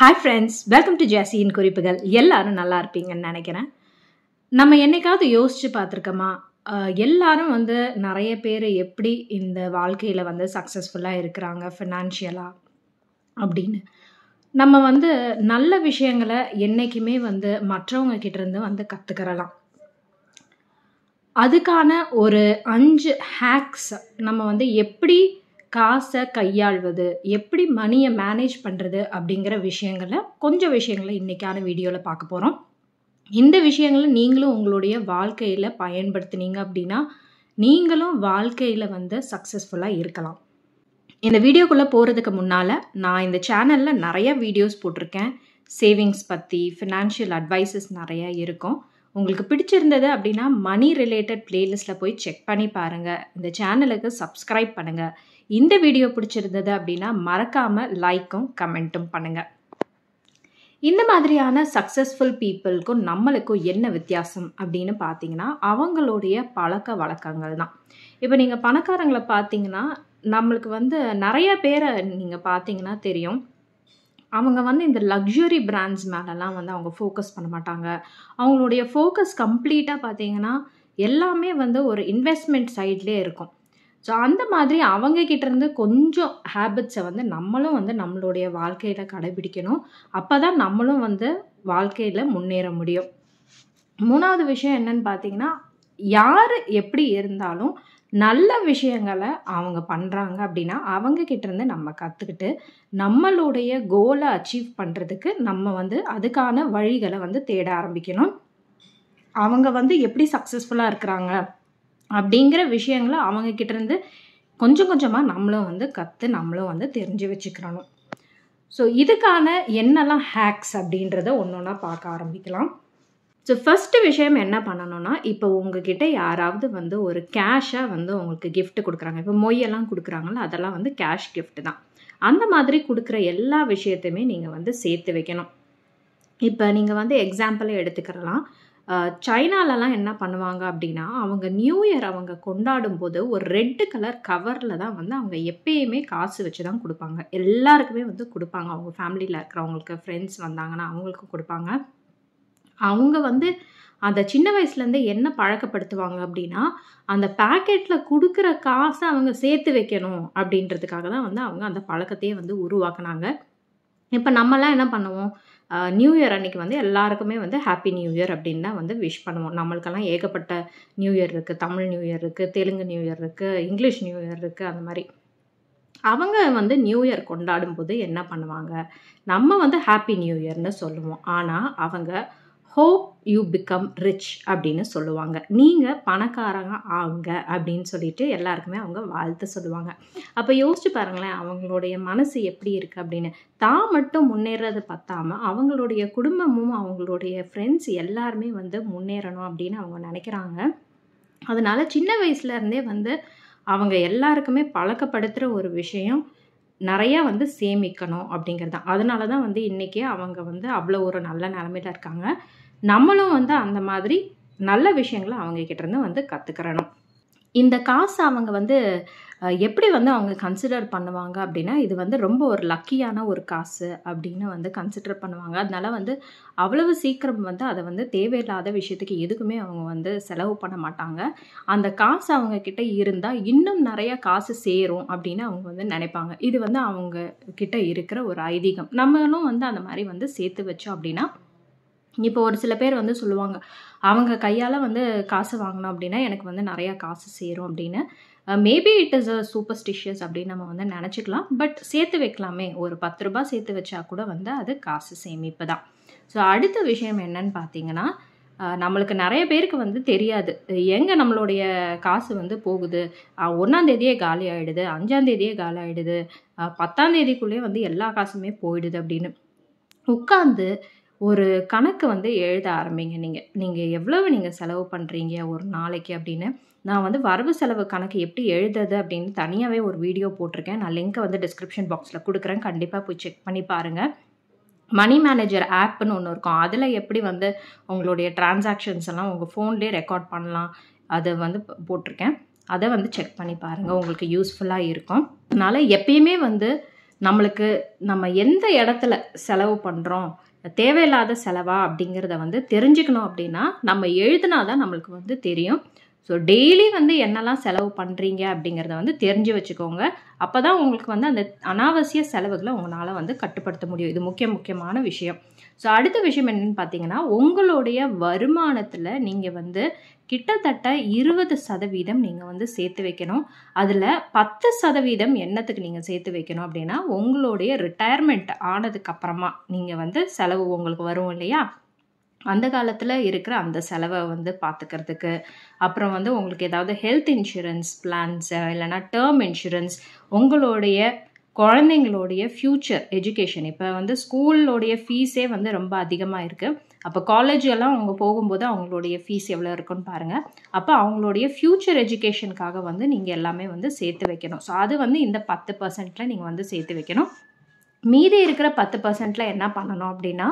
Hi friends, welcome to Jessyin kurippugal. எல்லாரும் நல்லா இருப்பீங்கன்னு நினைக்கிறேன். நம்ம என்னைக்காவது யோசிச்சு பார்த்திருக்கோமா? எல்லாரும் நிறைய பேர் எப்படி இந்த வாழ்க்கையில சக்சஸ்ஃபுல்லா இருக்கிறாங்க ஃபினான்ஷியலா அப்படின்னு. நம்ம நல்ல விஷயங்களை என்னைக்குமே மற்றவங்க கிட்ட இருந்து கத்துக்கிறலாம். அதுக்கான ஒரு 5 ஹேக்ஸ் நம்ம எப்படி காசை கையாள்வது, எப்படி மணியை மேனேஜ் பண்ணுறது அப்படிங்கிற கொஞ்சம் விஷயங்களை இன்றைக்கான வீடியோவில் பார்க்க போகிறோம். இந்த விஷயங்களை நீங்களும் உங்களுடைய வாழ்க்கையில் பயன்படுத்தினீங்க அப்படின்னா நீங்களும் வாழ்க்கையில் சக்ஸஸ்ஃபுல்லாக இருக்கலாம். இந்த வீடியோக்குள்ளே போகிறதுக்கு முன்னால் நான் இந்த சேனலில் நிறைய வீடியோஸ் போட்டிருக்கேன். சேவிங்ஸ் பற்றி, ஃபினான்ஷியல் அட்வைசஸ் நிறைய இருக்கும். உங்களுக்கு பிடிச்சிருந்தது அப்படின்னா மணி ரிலேட்டட் பிளேலிஸ்ட்டில் போய் செக் பண்ணி பாருங்கள். இந்த சேனலுக்கு சப்ஸ்கிரைப் பண்ணுங்கள். இந்த வீடியோ பிடிச்சிருந்தது அப்படின்னா மறக்காமல் லைக்கும் கமெண்ட்டும் பண்ணுங்கள். இந்த மாதிரியான சக்ஸஸ்ஃபுல் பீப்புளுக்கும் நம்மளுக்கும் என்ன வித்தியாசம் அப்படின்னு பார்த்தீங்கன்னா அவங்களுடைய பழக்க வழக்கங்கள் தான். இப்போ நீங்கள் பணக்காரங்களை பார்த்தீங்கன்னா நம்மளுக்கு நிறைய பேரை நீங்கள் பார்த்தீங்கன்னா தெரியும். அவங்க இந்த லக்ஸுரி பிராண்ட்ஸ் மேலெலாம் அவங்க ஃபோக்கஸ் பண்ண மாட்டாங்க. அவங்களுடைய ஃபோக்கஸ் கம்ப்ளீட்டாக பார்த்தீங்கன்னா எல்லாமே ஒரு இன்வெஸ்ட்மெண்ட் சைட்லேயே இருக்கும். ஸோ அந்த மாதிரி அவங்கக்கிட்டேருந்து கொஞ்சம் ஹேபிட்ஸை நம்மளும் நம்மளுடைய வாழ்க்கையில் கடைபிடிக்கணும். அப்போ தான் நம்மளும் வாழ்க்கையில் முன்னேற முடியும். 3வது விஷயம் என்னன்னு பார்த்தீங்கன்னா யார் எப்படி இருந்தாலும் நல்ல விஷயங்களை அவங்க பண்ணுறாங்க அப்படின்னா அவங்கக்கிட்டேருந்து நம்ம கற்றுக்கிட்டு நம்மளுடைய கோலை அச்சீவ் பண்ணுறதுக்கு நம்ம அதுக்கான வழிகளை தேட ஆரம்பிக்கணும். அவங்க எப்படி சக்ஸஸ்ஃபுல்லாக இருக்கிறாங்க அப்படிங்கிற விஷயங்களை அவங்கக்கிட்டேருந்து கொஞ்சம் கொஞ்சமாக நம்மளும் கற்று நம்மளும் தெரிஞ்சு வச்சுக்கிறணும். ஸோ இதுக்கான என்னெல்லாம் ஹேக்ஸ் அப்படின்றத ஒன்றா பார்க்க ஆரம்பிக்கலாம். ஸோ ஃபஸ்ட்டு விஷயம் என்ன பண்ணணும்னா, இப்போ உங்ககிட்ட யாராவது ஒரு கேஷாக உங்களுக்கு கிஃப்ட் கொடுக்குறாங்க. இப்போ மொய்யெல்லாம் கொடுக்குறாங்களோ அதெல்லாம் கேஷ் கிஃப்ட் தான். அந்த மாதிரி கொடுக்குற எல்லா விஷயத்தையுமே நீங்கள் சேர்த்து வைக்கணும். இப்போ நீங்கள் எக்ஸாம்பிளே எடுத்துக்கிறலாம். சைனாலலாம் என்ன பண்ணுவாங்க அப்படின்னா அவங்க நியூ இயர் அவங்க கொண்டாடும் போது ஒரு ரெட் கலர் கவரில் தான் அவங்க எப்பயுமே காசு வச்சு தான் கொடுப்பாங்க. எல்லாருக்குமே கொடுப்பாங்க. அவங்க ஃபேமிலியில் இருக்கிறவங்களுக்கு, ஃப்ரெண்ட்ஸ் வந்தாங்கன்னா அவங்களுக்கு கொடுப்பாங்க. அவங்க அந்த சின்ன வயசுலேருந்தே என்ன பழக்கப்படுத்துவாங்க அப்படின்னா அந்த பேக்கெட்டில் கொடுக்குற காசை அவங்க சேர்த்து வைக்கணும் அப்படின்றதுக்காக தான் அவங்க அந்த பழக்கத்தையே உருவாக்குனாங்க. இப்போ நம்மலாம் என்ன பண்ணுவோம், நியூ இயர் அன்றைக்கி எல்லாருக்குமே ஹாப்பி நியூ இயர் அப்படின்னு தான் விஷ் பண்ணுவோம். நம்மளுக்கெல்லாம் ஏகப்பட்ட நியூ இயர் இருக்குது. தமிழ் நியூ இயர் இருக்குது, தெலுங்கு நியூ இயர் இருக்குது, இங்கிலீஷ் நியூ இயர் இருக்குது. அந்த மாதிரி அவங்க நியூ இயர் கொண்டாடும் போது என்ன பண்ணுவாங்க, நம்ம ஹாப்பி நியூ இயர்னு சொல்லுவோம். ஆனால் அவங்க ஹோப் யூ பிகம் ரிச் அப்படின்னு சொல்லுவாங்க. நீங்கள் பணக்காரங்க ஆகுங்க அப்படின்னு சொல்லிட்டு எல்லாருக்குமே அவங்க வாழ்த்து சொல்லுவாங்க. அப்போ யோசிச்சு பாருங்களேன் அவங்களுடைய மனசு எப்படி இருக்குது அப்படின்னு. தான் மட்டும் முன்னேறது பத்தாமல் அவங்களுடைய குடும்பமும் அவங்களுடைய ஃப்ரெண்ட்ஸ் எல்லாருமே முன்னேறணும் அப்படின்னு அவங்க நினைக்கிறாங்க. அதனால சின்ன வயசுலேருந்தே அவங்க எல்லாருக்குமே பழக்கப்படுத்துகிற ஒரு விஷயம் நிறையா சேமிக்கணும் அப்படிங்கிறது தான். அதனால தான் இன்றைக்கி அவங்க அவ்வளோ ஒரு நல்ல நிலமையில இருக்காங்க. நம்மளும் அந்த மாதிரி நல்ல விஷயங்களை அவங்கக்கிட்டேருந்து கற்றுக்கிறணும். இந்த காசை அவங்க எப்படி அவங்க கன்சிடர் பண்ணுவாங்க அப்படின்னா இது ரொம்ப ஒரு லக்கியான ஒரு காசு அப்படின்னு கன்சிடர் பண்ணுவாங்க. அதனால அவ்வளவு சீக்கிரம் அதை தேவையில்லாத விஷயத்துக்கு எதுக்குமே அவங்க செலவு பண்ண மாட்டாங்க. அந்த காசு அவங்கக்கிட்ட இருந்தால் இன்னும் நிறைய காசு சேரும் அப்படின்னு அவங்க நினைப்பாங்க. இது அவங்க கிட்ட இருக்கிற ஒரு ஐதீகம். நம்மளும் அந்த மாதிரி சேர்த்து வச்சோம் அப்படின்னா இப்போ ஒரு சில பேர் சொல்லுவாங்க அவங்க கையால் காசு வாங்கினோம் அப்படின்னா எனக்கு நிறையா காசு சேரும் அப்படின்னு. Maybe it is a superstitious அப்படின்னு நம்ம நினச்சிக்கலாம். பட் சேர்த்து வைக்கலாமே, ஒரு 10 ரூபாய் சேர்த்து வச்சா கூட அது காசு சேமிப்பு தான். ஸோ அடுத்த விஷயம் என்னன்னு பார்த்தீங்கன்னா நம்மளுக்கு நிறைய பேருக்கு தெரியாது எங்கே நம்மளுடைய காசு போகுது. 1ஆம் தேதியே காலி ஆகிடுது, 5ஆம் தேதியே காலி ஆகிடுது, 10ஆம் தேதிக்குள்ளேயே எல்லா காசுமே போயிடுது அப்படின்னு உட்காந்து ஒரு கணக்கு எழுத ஆரம்பிங்க. நீங்கள் எவ்வளவு நீங்கள் செலவு பண்ணுறீங்க ஒரு நாளைக்கு அப்படின்னு. நான் வரவு செலவு கணக்கு எப்படி எழுதுறது அப்படின்னு தனியாகவே ஒரு வீடியோ போட்டிருக்கேன். நான் லிங்க்கை டிஸ்கிரிப்ஷன் பாக்ஸில் கொடுக்குறேன். கண்டிப்பாக போய் செக் பண்ணி பாருங்கள். மணி மேனேஜர் ஆப்னு ஒன்று இருக்கும். அதில் எப்படி உங்களுடைய டிரான்சாக்ஷன்ஸ் எல்லாம் உங்கள் ஃபோன்லேயே ரெக்கார்ட் பண்ணலாம் அதை போட்டிருக்கேன். அதை செக் பண்ணி பாருங்கள், உங்களுக்கு யூஸ்ஃபுல்லாக இருக்கும். அதனால் எப்பயுமே நம்மளுக்கு நம்ம எந்த இடத்துல செலவு பண்ணுறோம், தேவையில்லாத செலவா அப்படிங்கிறத வந்து தெரிஞ்சுக்கணும் அப்படின்னா நம்ம எழுதினாதான் நம்மளுக்கு வந்து தெரியும். ஸோ டெய்லி வந்து என்னெல்லாம் செலவு பண்ணுறீங்க அப்படிங்கிறத வந்து தெரிஞ்சு வச்சுக்கோங்க. அப்போ தான் உங்களுக்கு வந்து அந்த அனாவசிய செலவுகளை உங்களால் வந்து கட்டுப்படுத்த முடியும். இது முக்கியமான விஷயம். ஸோ அடுத்த விஷயம் என்னன்னு பார்த்தீங்கன்னா, உங்களுடைய வருமானத்தில் நீங்கள் வந்து கிட்டத்தட்ட 20% நீங்கள் வந்து சேர்த்து வைக்கணும். அதில் 10% என்னத்துக்கு நீங்கள் சேர்த்து வைக்கணும் அப்படின்னா, உங்களுடைய ரிட்டையர்மெண்ட் ஆனதுக்கு அப்புறமா நீங்கள் வந்து செலவு உங்களுக்கு வரும் இல்லையா, அந்த காலத்தில் இருக்கிற அந்த செலவை வந்து பார்த்துக்கிறதுக்கு, அப்புறம் வந்து உங்களுக்கு ஏதாவது ஹெல்த் இன்சூரன்ஸ் பிளான்ஸ் இல்லைனா டேர்ம் இன்சூரன்ஸ், உங்களுடைய குழந்தைங்களுடைய ஃப்யூச்சர் எஜுகேஷன். இப்போ வந்து ஸ்கூலோடைய ஃபீஸே வந்து ரொம்ப அதிகமாக இருக்குது. அப்போ காலேஜெல்லாம் அவங்க போகும்போது அவங்களுடைய ஃபீஸ் எவ்வளோ இருக்குன்னு பாருங்கள். அப்போ அவங்களுடைய ஃப்யூச்சர் எஜுகேஷனுக்காக வந்து நீங்கள் எல்லாமே வந்து சேர்த்து வைக்கணும். ஸோ அது வந்து இந்த 10%ல் நீங்கள் வந்து சேர்த்து வைக்கணும். மீதி இருக்கிற 10%ல் என்ன பண்ணணும் அப்படின்னா,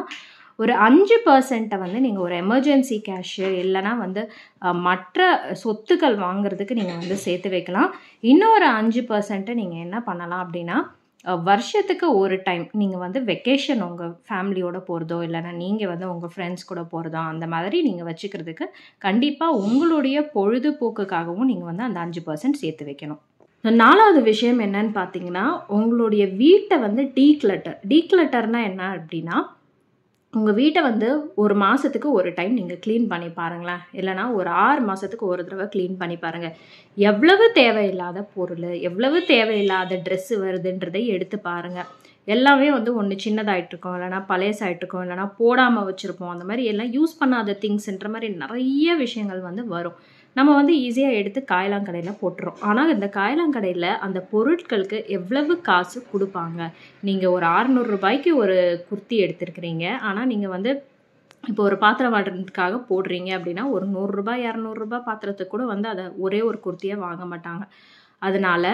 ஒரு 5% வந்து நீங்கள் ஒரு எமர்ஜென்சி கேஷு இல்லைனா வந்து மற்ற சொத்துக்கள் வாங்குறதுக்கு நீங்கள் வந்து சேர்த்து வைக்கலாம். இன்னொரு 5% நீங்கள் என்ன பண்ணலாம் அப்படின்னா, வருஷத்துக்கு ஒரு டைம் நீங்கள் வந்து வெக்கேஷன் உங்கள் ஃபேமிலியோட போகிறதோ இல்லைனா நீங்கள் வந்து உங்கள் ஃப்ரெண்ட்ஸ் கூட போகிறதோ அந்த மாதிரி நீங்கள் வச்சுக்கிறதுக்கு கண்டிப்பாக உங்களுடைய பொழுதுபோக்குக்காகவும் நீங்கள் வந்து அந்த 5% சேர்த்து வைக்கணும். 4வது விஷயம் என்னன்னு பார்த்தீங்கன்னா, உங்களுடைய வீட்டை வந்து டீக்ளட்டர்னால் என்ன அப்படின்னா, உங்கள் வீட்டை வந்து ஒரு மாதத்துக்கு ஒரு டைம் நீங்கள் க்ளீன் பண்ணி பாருங்களேன். இல்லைனா ஒரு 6 மாதத்துக்கு ஒரு தடவை க்ளீன் பண்ணி பாருங்கள். எவ்வளவு தேவையில்லாத பொருள், எவ்வளவு தேவையில்லாத ட்ரெஸ்ஸு வருதுன்றதை எடுத்து பாருங்கள். எல்லாமே வந்து ஒன்று சின்னதாகிட்ருக்கோம், இல்லைனா பழையசாகிட்ருக்கோம், இல்லைனா போடாமல் வச்சுருப்போம். அந்த மாதிரி எல்லாம் யூஸ் பண்ணாத திங்ஸ்ன்ற மாதிரி நிறைய விஷயங்கள் வந்து வரும். நம்ம வந்து ஈஸியாக எடுத்து காயலாங்கடையில் போட்டுறோம். ஆனால் இந்த காயலாங்கடையில் அந்த பொருட்களுக்கு எவ்வளவு காசு கொடுப்பாங்க. நீங்கள் ஒரு 600 ரூபாய்க்கு ஒரு குர்த்தி எடுத்துருக்கிறீங்க, ஆனால் நீங்கள் வந்து இப்போ ஒரு பாத்திரம் வாடுறதுக்காக போடுறீங்க அப்படின்னா, ஒரு 100 ரூபாய் 200 ரூபாய் பாத்திரத்துக்கு கூட வந்து அதை ஒரே ஒரு குர்த்தியை வாங்க மாட்டாங்க. அதனால்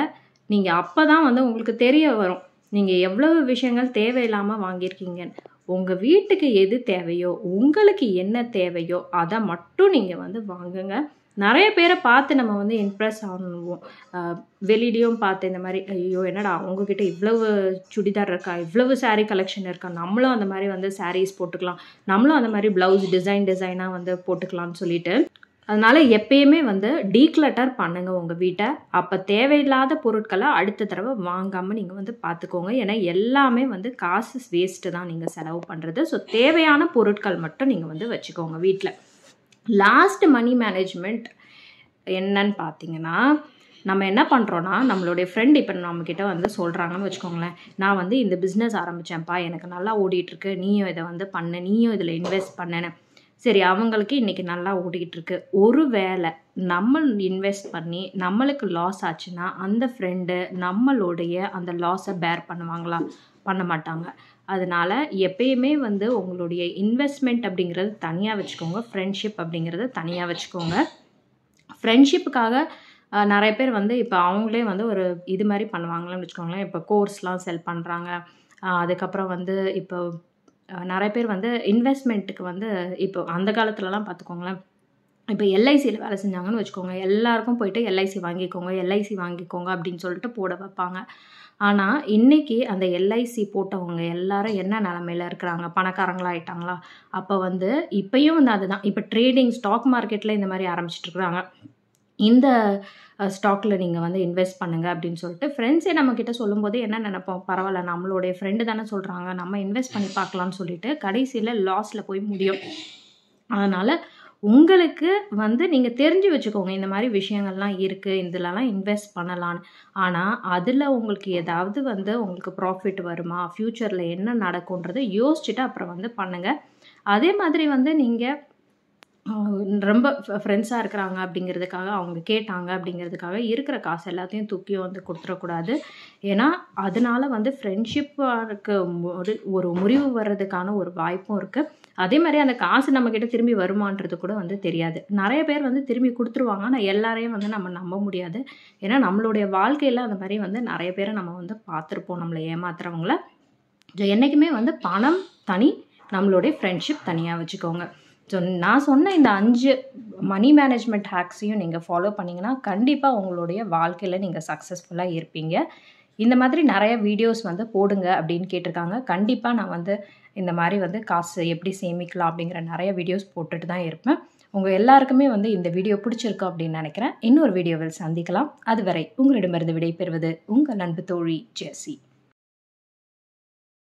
நீங்கள் அப்போ தான் வந்து உங்களுக்கு தெரிய வரும், நீங்கள் எவ்வளவு விஷயங்கள் தேவையில்லாமல் வாங்கியிருக்கீங்கன்னு. உங்கள் வீட்டுக்கு எது தேவையோ, உங்களுக்கு என்ன தேவையோ அதை மட்டும் நீங்கள் வந்து வாங்குங்க. நிறைய பேரை பார்த்து நம்ம வந்து இம்ப்ரெஸ் ஆகுவோம். வெளியிடையும் பார்த்து இந்த மாதிரி, ஐயோ என்னடா அவங்கக்கிட்ட இவ்வளவு சுடிதார் இருக்கா, இவ்வளவு சாரீ கலெக்ஷன் இருக்கா, நம்மளும் அந்த மாதிரி வந்து சாரீஸ் போட்டுக்கலாம், நம்மளும் அந்த மாதிரி ப்ளவுஸ் டிசைனாக வந்து போட்டுக்கலாம்னு சொல்லிட்டு. அதனால் எப்பயுமே வந்து டீக்ளட்டர் பண்ணுங்கள் உங்கள் வீட்டை. அப்போ தேவையில்லாத பொருட்களை அடுத்த தடவை வாங்காமல் நீங்கள் வந்து பார்த்துக்கோங்க. ஏன்னா எல்லாமே வந்து காசு வேஸ்ட்டு தான் நீங்கள் செலவு பண்ணுறது. ஸோ தேவையான பொருட்கள் மட்டும் நீங்கள் வந்து வச்சுக்கோங்க வீட்டில். லாஸ்ட் மணி மேனேஜ்மெண்ட் என்னன்னு பார்த்தீங்கன்னா, நம்ம என்ன பண்ணுறோன்னா, நம்மளுடைய ஃப்ரெண்ட் இப்போ நம்மக்கிட்ட வந்து சொல்கிறாங்கன்னு வச்சுக்கோங்களேன், நான் வந்து இந்த பிஸ்னஸ் ஆரம்பித்தேன்ப்பா, எனக்கு நல்லா ஓடிட்டுருக்கு, நீயும் இதை வந்து பண்ணு, நீயும் இதில் இன்வெஸ்ட் பண்ணுன்னு. சரி, அவங்களுக்கு இன்றைக்கி நல்லா ஓடிக்கிட்டுருக்கு. ஒரு வேளை நம்ம இன்வெஸ்ட் பண்ணி நம்மளுக்கு லாஸ் ஆச்சுன்னா, அந்த ஃப்ரெண்டு நம்மளுடைய அந்த லாஸை பேர் பண்ணுவாங்களா? பண்ண மாட்டாங்க. அதனால் எப்பயுமே வந்து உங்களுடைய இன்வெஸ்ட்மெண்ட் அப்படிங்கிறது தனியாக வச்சுக்கோங்க, ஃப்ரெண்ட்ஷிப் அப்படிங்கிறத தனியாக வச்சுக்கோங்க. ஃப்ரெண்ட்ஷிப்புக்காக நிறைய பேர் வந்து இப்போ அவங்களே வந்து ஒரு இது மாதிரி பண்ணுவாங்கன்னு வச்சுக்கோங்களேன். இப்போ கோர்ஸ்லாம் செல் பண்ணுறாங்க. அதுக்கப்புறம் வந்து இப்போ நிறைய பேர் வந்து இன்வெஸ்ட்மெண்ட்டுக்கு வந்து இப்போ அந்த காலத்துலலாம் பார்த்துக்கோங்களேன், இப்போ எல்ஐசியில் வேலை செஞ்சாங்கன்னு வச்சுக்கோங்க, எல்லாருக்கும் போயிட்டு எல்ஐசி வாங்கிக்கோங்க அப்படின்னு சொல்லிட்டு போட வைப்பாங்க. ஆனால் இன்றைக்கி அந்த எல்ஐசி போட்டவங்க எல்லாரும் என்ன நிலமையில இருக்கிறாங்க, பணக்காரங்களாக ஆகிட்டாங்களா? அப்போ வந்து இப்போயும் வந்து அதுதான், இப்போ ட்ரேடிங் ஸ்டாக் மார்க்கெட்டில் இந்த மாதிரி ஆரம்பிச்சிட்ருக்குறாங்க. இந்த ஸ்டாக்கில் நீங்கள் வந்து இன்வெஸ்ட் பண்ணுங்கள் அப்படின்னு சொல்லிட்டு ஃப்ரெண்ட்ஸே நம்மக்கிட்ட சொல்லும்போது என்ன நினைப்போம், பரவாயில்ல நம்மளுடைய ஃப்ரெண்டு தானே சொல்கிறாங்க, நம்ம இன்வெஸ்ட் பண்ணி பார்க்கலான்னு சொல்லிட்டு கடைசியில் லாஸில் போய் முடியும். அதனால் உங்களுக்கு வந்து நீங்கள் தெரிஞ்சு வச்சுக்கோங்க, இந்த மாதிரி விஷயங்கள்லாம் இருக்குது, இதிலலாம் இன்வெஸ்ட் பண்ணலான்னு. ஆனால் அதில் உங்களுக்கு ஏதாவது வந்து உங்களுக்கு ப்ராஃபிட் வருமா, ஃப்யூச்சரில் என்ன நடக்குன்றதை யோசிச்சுட்டு அப்புறம் வந்து பண்ணுங்கள். அதே மாதிரி வந்து நீங்கள் ரொம்ப ஃப்ரெண்ட்ஸாக இருக்கிறாங்க அப்படிங்கிறதுக்காக, அவங்க கேட்டாங்க அப்படிங்கிறதுக்காக இருக்கிற காசு எல்லாத்தையும் தூக்கி வந்து கொடுத்துடக்கூடாது. ஏன்னா அதனால் வந்து ஃப்ரெண்ட்ஷிப்பாருக்கு ஒரு முறிவு வர்றதுக்கான ஒரு வாய்ப்பும் இருக்குது. அதே மாதிரி அந்த காசு நம்மக்கிட்ட திரும்பி வருமானது கூட வந்து தெரியாது. நிறைய பேர் வந்து திரும்பி கொடுத்துருவாங்க, ஆனால் எல்லாரையும் வந்து நம்ம நம்ப முடியாது. ஏன்னா நம்மளுடைய வாழ்க்கையில் அந்த மாதிரி வந்து நிறைய பேரை நம்ம வந்து பார்த்துருப்போம், நம்மளை ஏமாத்துறவங்கள. என்றைக்குமே வந்து பணம் தனி, நம்மளுடைய ஃப்ரெண்ட்ஷிப் தனியாக வச்சுக்கோங்க. ஸோ நான் சொன்ன இந்த 5 மணி மேனேஜ்மெண்ட் ஹேக்ஸையும் நீங்கள் ஃபாலோ பண்ணிங்கன்னா கண்டிப்பாக உங்களுடைய வாழ்க்கையில் நீங்கள் சக்ஸஸ்ஃபுல்லாக இருப்பீங்க. இந்த மாதிரி நிறைய வீடியோஸ் வந்து போடுங்க அப்படின்னு கேட்டிருக்காங்க. கண்டிப்பாக நான் வந்து இந்த மாதிரி வந்து காசு எப்படி சேமிக்கலாம் அப்படிங்கிற நிறைய வீடியோஸ் போட்டுட்டு தான் இருப்பேன். உங்கள் எல்லாருக்குமே வந்து இந்த வீடியோ பிடிச்சிருக்கு அப்படின்னு நினைக்கிறேன். இன்னொரு வீடியோவில் சந்திக்கலாம். அதுவரை உங்களிடமிருந்து விடைபெறுவது உங்கள் அன்பு தோழி ஜெஸ்ஸி.